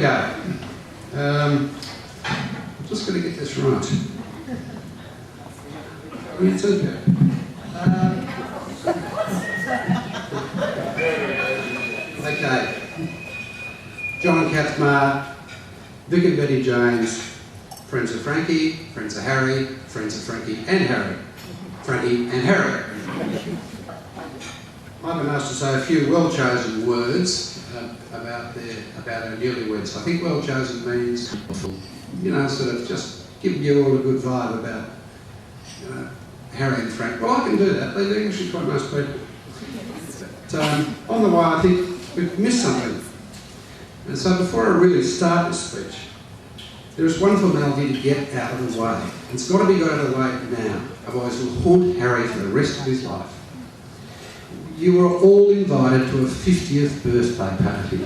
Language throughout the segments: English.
go. I'm just going to get this right. It's okay. Okay. John and Kath Marr, Vic and Betty Jones, friends of Frankie, friends of Harry, friends of Frankie and Harry. Frankie and Harry. I've been asked to say a few well-chosen words about our newlyweds. I think well-chosen means, sort of just giving you all a good vibe about, Harry and Frank. Well, I can do that. They're actually quite nice people. But on the way, I think we've missed something. And so before I really start this speech, there is one formality to get out of the way. And it's got to be got out of the way now, otherwise it will haunt Harry for the rest of his life. You were all invited to a 50th birthday party.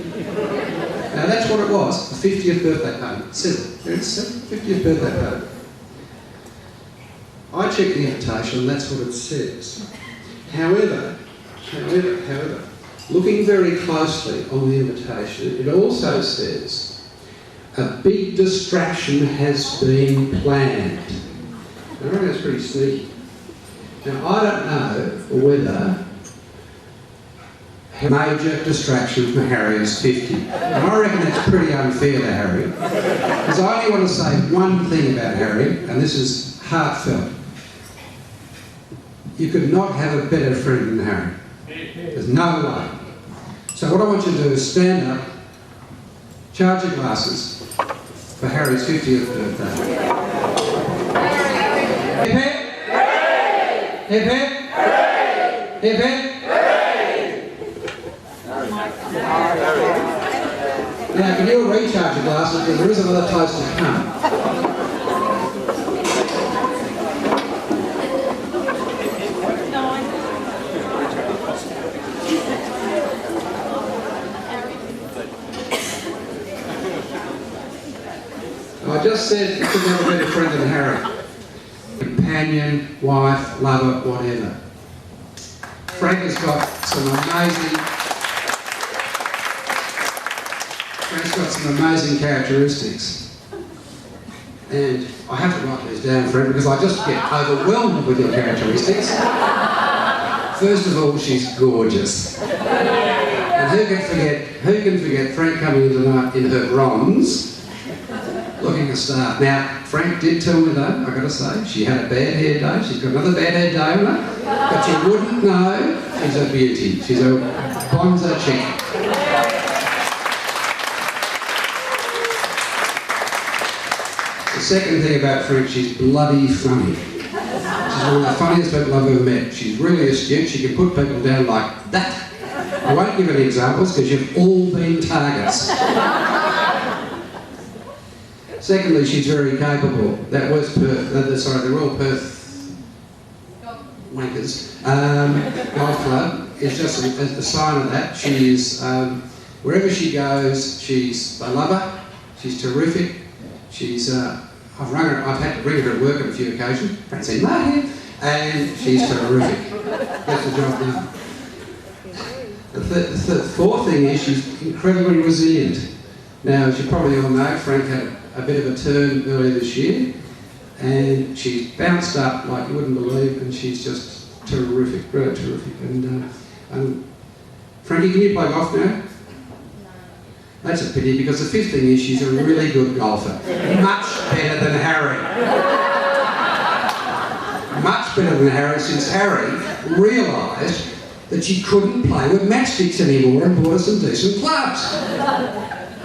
Now that's what it was, a 50th birthday party. It says it. It said 50th birthday party. I checked the invitation and that's what it says. However, looking very closely on the invitation, it also says, a big distraction has been planned. I reckon that's pretty sneaky. Now I don't know whether major distraction from Harry is 50. And I reckon that's pretty unfair to Harry. Because I only want to say one thing about Harry, and this is heartfelt. You could not have a better friend than Harry. There's no way. So what I want you to do is stand up, charge your glasses for Harry's 50th birthday. Hip hip! Hip hip! Hip hip! Now, can you recharge your glasses because there is another toast to come. I just said you could never be a friend than Harry. Companion, wife, lover, whatever. Frank has got some amazing characteristics. And I have to write these down, Frank, because I just get overwhelmed with your characteristics. First of all, she's gorgeous. And who can forget Frank coming in tonight in her bronze, looking a star. Now, Frank did tell me though, I've got to say, she had a bad hair day. She's got another bad hair day on her. But you wouldn't know she's a beauty. She's a bonza chick. The second thing about Frank, she's bloody funny. She's one of the funniest people I've ever met. She's really astute. She can put people down like that. I won't give any examples because you've all been targets. Secondly, she's very capable. That was Perth. The Royal Perth Wankers Golf Club is just a sign of that. She is, wherever she goes, they love her. She's terrific. She's, I've had to bring her at work on a few occasions. Francine Martin, and she's terrific. That's the job done. The fourth thing is she's incredibly resilient. Now, as you probably all know, Frank had a bit of a turn earlier this year, and she's bounced up like you wouldn't believe, and she's just terrific, really terrific. And Frankie, can you play golf now? No. That's a pity, because the fifth thing is she's a really good golfer. Much better than Harry. Much better than Harry, since Harry realised that she couldn't play with matchsticks anymore and bought her some decent clubs.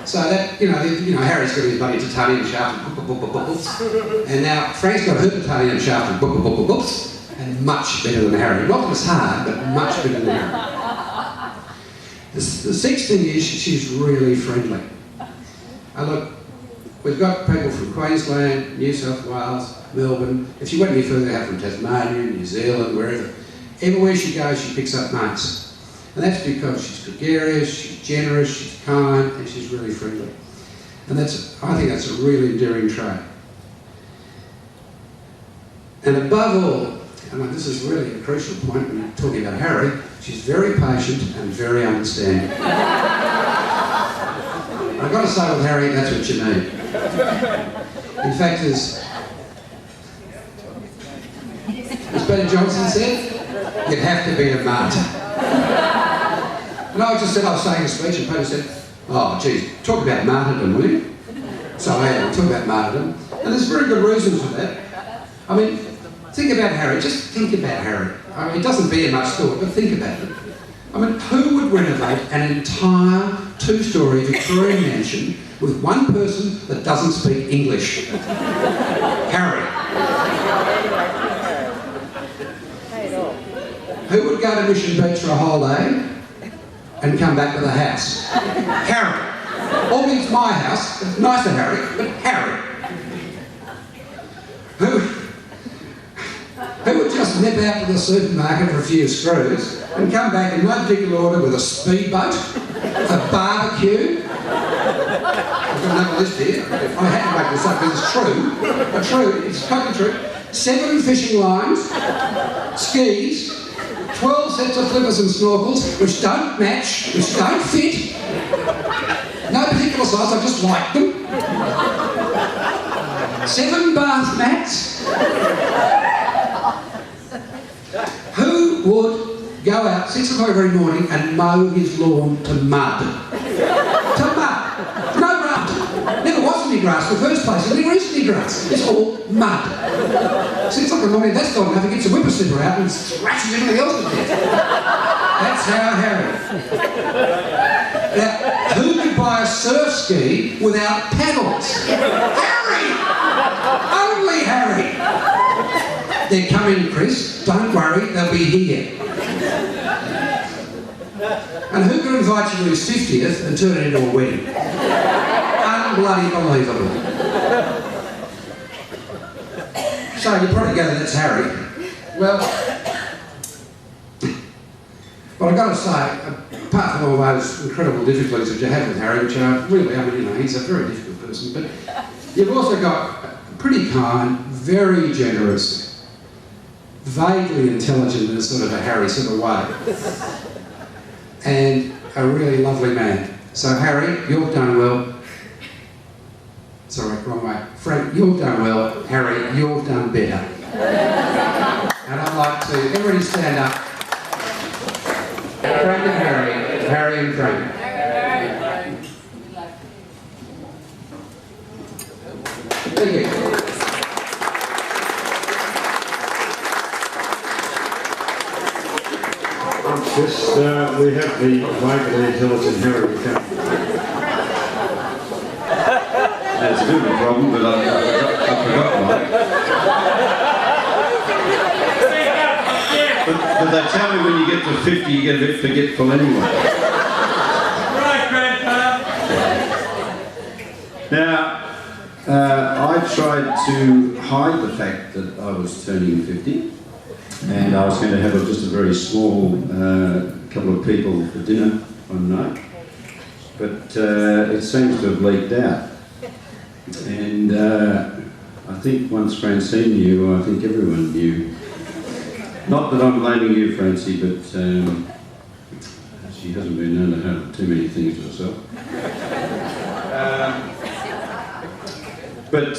So that, Harry's got his bloody titanium shaft and now Frank's got her titanium shaft and much better than Harry. Not as hard, but much better than Harry. The sixth thing is she's really friendly. Look, we've got people from Queensland, New South Wales, Melbourne. If she went any further out from Tasmania, New Zealand, wherever, everywhere she goes she picks up mates. And that's because she's gregarious, she's generous, she's kind, and she's really friendly. And I think that's a really endearing trait. And above all, and this is really a crucial point when you're talking about Harry, she's very patient and very understanding. I've got to say with Harry, that's what you need. In fact, as Peter Johnson said, you'd have to be a martyr. And I was saying a speech and Peter said, oh geez, talk about martyrdom, will you? So I had to talk about martyrdom. And there's very good reasons for that. I mean, think about Harry, just think about Harry. I mean, it doesn't bear much thought, but think about it. I mean, who would renovate an entire two-storey Victorian mansion with one person that doesn't speak English? Harry. Who would go to Mission Beach for a whole day and come back with a house? Harry. All means my house, it's nicer Harry, but Harry. Who would just nip out to the supermarket for a few screws and come back in no particular order with a speedboat, a barbecue. I've got another list here. I had to make this up because it's true. It's totally true. 7 fishing lines, skis, 12 sets of flippers and snorkels, which don't match, which don't fit. No particular size, I just like them. 7 bath mats. Who would go out 6 o'clock every morning and mow his lawn to mud? To mud. No grass. Never was any grass in the first place. There never is any grass. It's all mud. 6 o'clock in the morning, that's not enough. He gets a whippersnipper out and thrashes everything else to death. That's how Harry. Now, who could buy a surf ski without paddles? Harry! Only Harry! They're coming, Chris. Don't worry, they'll be here. And who could invite you to his 50th and turn it into a wedding? Unbloody believable. So you probably go, that's Harry. Well, I've got to say, apart from all those incredible difficulties that you have with Harry, which are really, I mean, you know, he's a very difficult person, but you've also got a pretty kind, very generous, vaguely intelligent in a sort of a Harry sort of way, and a really lovely man. So Harry, you've done well. Sorry, wrong way. Frank, you've done well. Harry, you've done better. And I'd like to, everybody stand up. Frank and Harry, Harry and Frank. Thank you. Yes, we have the vaguely intelligent Harry. That's a bit of a problem, but I've forgotten mine. But they tell me when you get to 50, you get a bit forgetful anyway. Right, Grandpa. Now, I tried to hide the fact that I was turning 50. And I was going to have just a very small couple of people for dinner one night, but it seems to have leaked out. And I think once Francine knew, I think everyone knew. Not that I'm blaming you, Francie, but she hasn't been known to have too many things to herself. But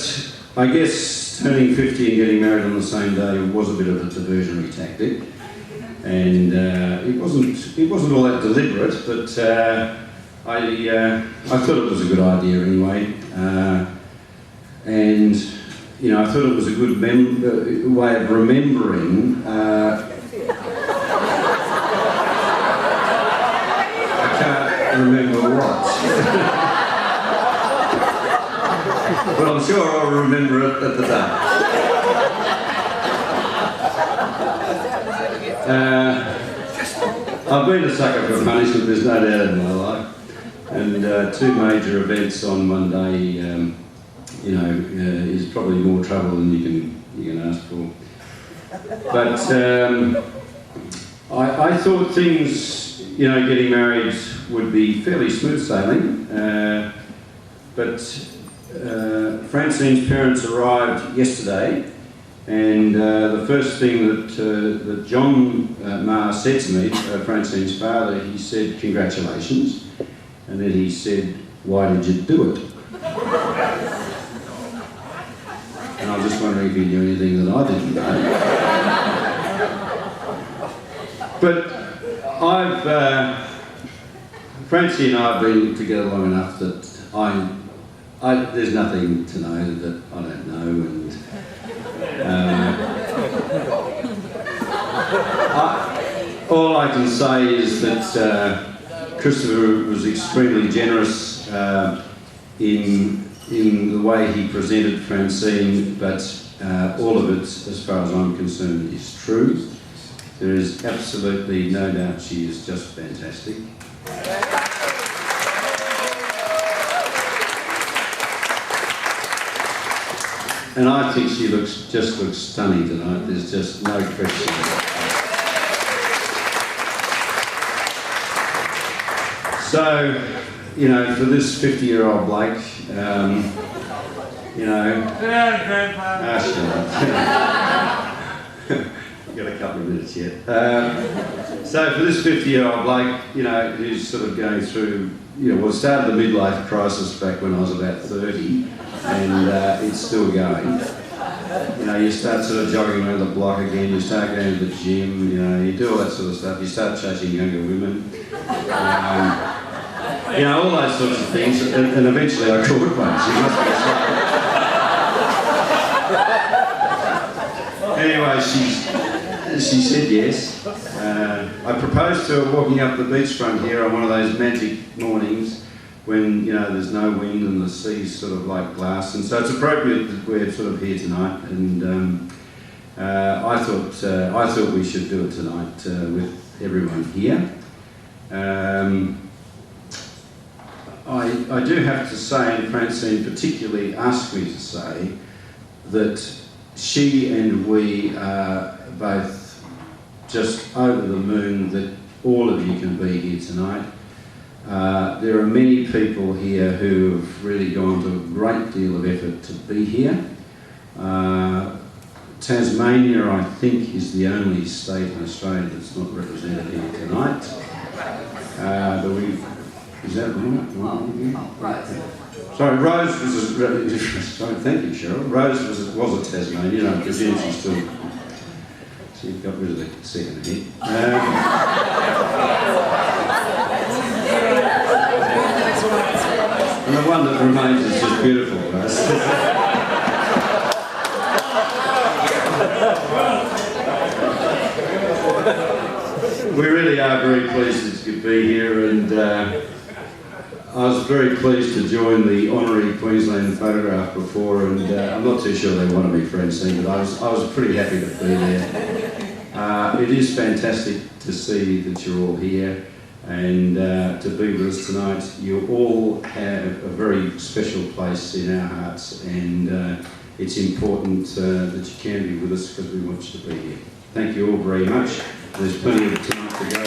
I guess turning 50 and getting married on the same day was a bit of a diversionary tactic, and it wasn't all that deliberate, but I thought it was a good idea anyway, and you know, I thought it was a good way of remembering. I can't remember what. But I'm sure I'll remember it at the time. I've been a sucker for punishment, there's no doubt in my life. And 2 major events on one day, you know, is probably more trouble than you can ask for. But I thought things, you know, getting married would be fairly smooth sailing, but Francine's parents arrived yesterday, and the first thing that John Marr said to me, Francine's father, he said, "Congratulations," and then he said, why did you do it? And I was just wondering if he knew anything that I didn't know. But Francie and I have been together long enough that there's nothing to know that I don't know, and all I can say is that Christopher was extremely generous in the way he presented Francine, but all of it, as far as I'm concerned, is true. There is absolutely no doubt she is just fantastic. And I think she just looks stunning tonight. There's just no question about it. So, you know, for this 50-year-old bloke, you know... Sit down, Grandpa. Shut up. You've got a couple of minutes yet. So for this 50-year-old bloke, you know, who's sort of going through, you know, well, it started the midlife crisis back when I was about 30, and it's still going. You know, you start sort of jogging around the block again, you start going to the gym, you know, you do all that sort of stuff, you start chasing younger women. You know, all those sorts of things, and eventually I caught one. She must be anyway, she said yes. I proposed to her walking up the beachfront here on one of those magic mornings when, you know, there's no wind and the sea's sort of like glass, and so it's appropriate that we're sort of here tonight. And I thought we should do it tonight with everyone here. I do have to say, and Francine particularly asked me to say, that she and we are both just over the moon that all of you can be here tonight. There are many people here who have really gone to a great deal of effort to be here. Tasmania, I think, is the only state in Australia that's not represented here tonight. But is that right? Sorry, Rose was sorry, thank you, Cheryl. Rose was a Tasmanian, you know, because she's still... So you've got rid of the second hit. And the one that remains is just beautiful, Rose. We really are very pleased that you could be here, and I was very pleased to join the Honorary Queensland Photograph before, and I'm not too sure they want to be Francine, but I was pretty happy to be there. It is fantastic to see that you're all here and to be with us tonight. You all have a very special place in our hearts, and it's important that you can be with us because we want you to be here. Thank you all very much. There's plenty of time to go.